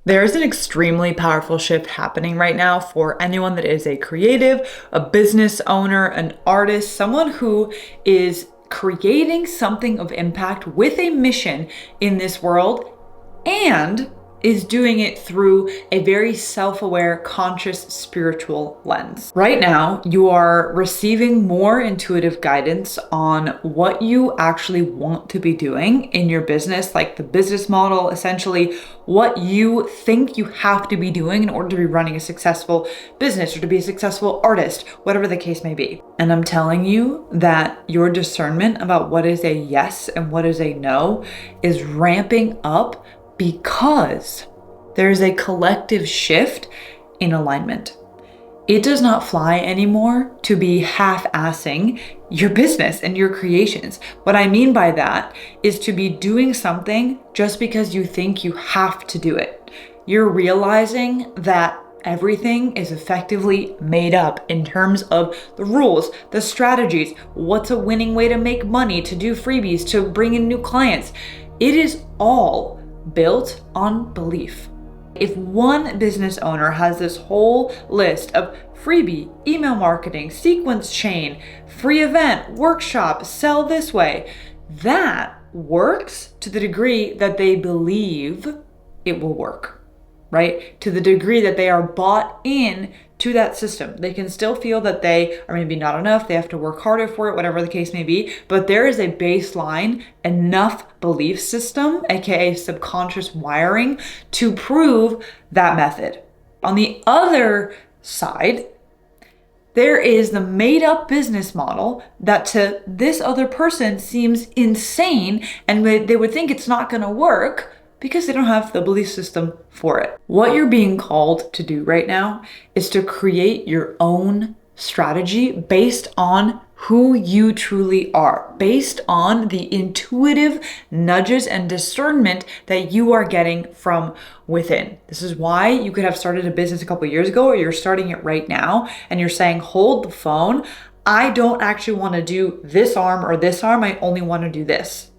There's an extremely powerful shift happening right now for anyone that is a creative, a business owner, an artist, someone who is creating something of impact with a mission in this world and is doing it through a very self-aware, conscious, spiritual lens. Right now, you are receiving more intuitive guidance on what you actually want to be doing in your business, like the business model, essentially what you think you have to be doing in order to be running a successful business or to be a successful artist, whatever the case may be. And I'm telling you that your discernment about what is a yes and what is a no is ramping up because there's a collective shift in alignment. It does not fly anymore to be half-assing your business and your creations. What I mean by that is to be doing something just because you think you have to do it. You're realizing that everything is effectively made up in terms of the rules, the strategies, what's a winning way to make money, to do freebies, to bring in new clients. It is all built on belief. If one business owner has this whole list of freebie, email marketing, sequence chain, free event, workshop, sell this way, that works to the degree that they believe it will work, right? To the degree that they are bought in to that system. They can still feel that they are maybe not enough, they have to work harder for it, whatever the case may be, but there is a baseline, enough belief system, aka subconscious wiring, to prove that method. On the other side, there is the made up business model that to this other person seems insane and they would think it's not gonna work, because they don't have the belief system for it. What you're being called to do right now is to create your own strategy based on who you truly are, based on the intuitive nudges and discernment that you are getting from within. This is why you could have started a business a couple of years ago, or you're starting it right now, and you're saying, hold the phone. I don't actually want to do this arm or this arm. I only want to do this.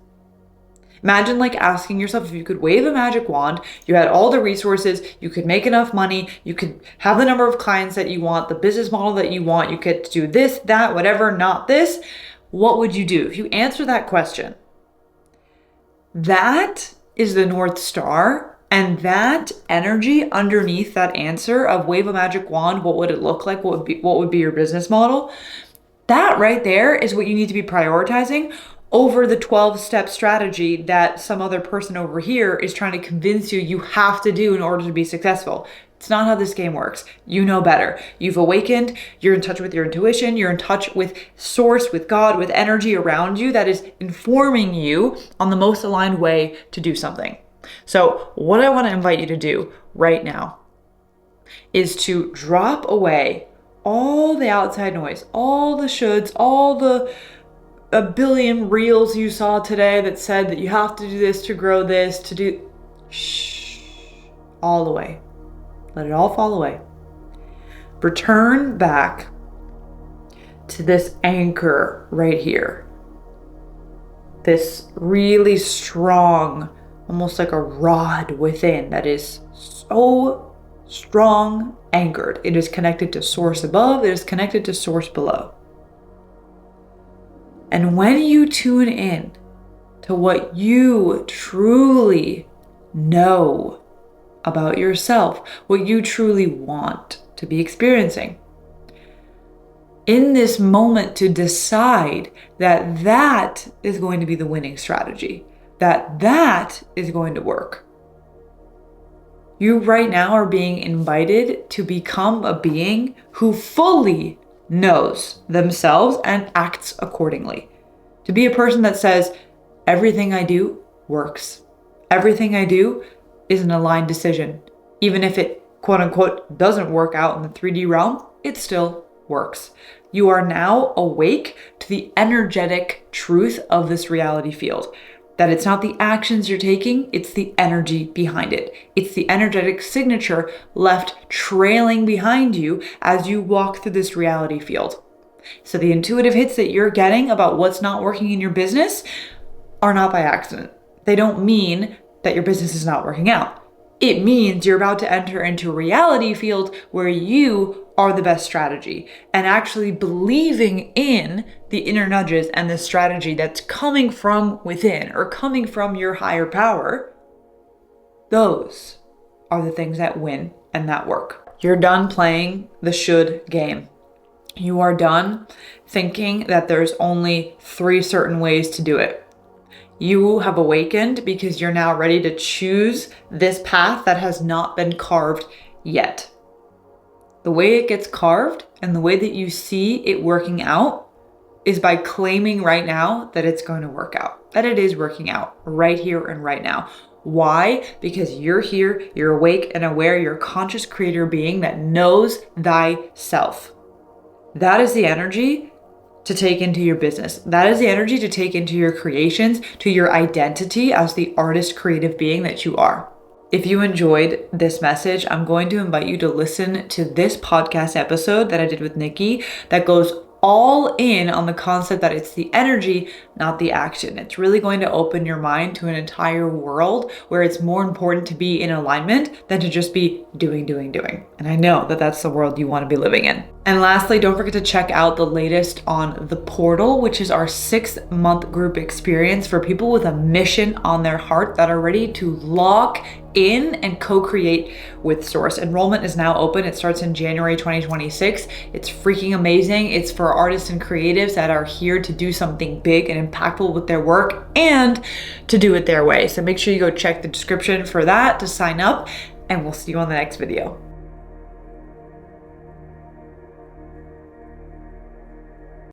Imagine like asking yourself if you could wave a magic wand, you had all the resources, you could make enough money, you could have the number of clients that you want, the business model that you want, you could do this, that, whatever, not this. What would you do? If you answer that question, that is the North Star, and that energy underneath that answer of wave a magic wand, what would it look like? What would be your business model? That right there is what you need to be prioritizing over the 12-step strategy that some other person over here is trying to convince you have to do in order to be successful. It's not how this game works. You know better. You've awakened, you're in touch with your intuition, you're in touch with source, with God, with energy around you that is informing you on the most aligned way to do something. So what I want to invite you to do right now is to drop away all the outside noise, all the shoulds, all the a billion reels you saw today that said that you have to do this to grow this, to do, shh, all away. Let it all fall away. Return back to this anchor right here. This really strong, almost like a rod within that is so strong, anchored. It is connected to source above, it is connected to source below. And when you tune in to what you truly know about yourself, what you truly want to be experiencing, in this moment to decide that that is going to be the winning strategy, that is going to work. You right now are being invited to become a being who fully knows themselves and acts accordingly. To be a person that says, everything I do works. Everything I do is an aligned decision. Even if it, quote unquote, doesn't work out in the 3D realm, it still works. You are now awake to the energetic truth of this reality field. That it's not the actions you're taking, it's the energy behind it. It's the energetic signature left trailing behind you as you walk through this reality field. So the intuitive hits that you're getting about what's not working in your business are not by accident. They don't mean that your business is not working out. It means you're about to enter into a reality field where you are the best strategy, and actually believing in the inner nudges and the strategy that's coming from within or coming from your higher power. Those are the things that win and that work. You're done playing the should game. You are done thinking that there's only 3 certain ways to do it. You have awakened because you're now ready to choose this path that has not been carved yet. The way it gets carved and the way that you see it working out is by claiming right now that it's going to work out, that it is working out right here and right now. Why? Because you're here, you're awake and aware, you're a conscious creator being that knows thyself. That is the energy to take into your business. That is the energy to take into your creations, to your identity as the artist creative being that you are. If you enjoyed this message, I'm going to invite you to listen to this podcast episode that I did with Nikki that goes all in on the concept that it's the energy, not the action. It's really going to open your mind to an entire world where it's more important to be in alignment than to just be doing. And I know that that's the world you want to be living in. And lastly, don't forget to check out the latest on The Portal, which is our 6-month group experience for people with a mission on their heart that are ready to lock in and co-create with Source. Enrollment is now open. It starts in January 2026. It's freaking amazing. It's for artists and creatives that are here to do something big and impactful with their work and to do it their way. So make sure you go check the description for that to sign up, and we'll see you on the next video.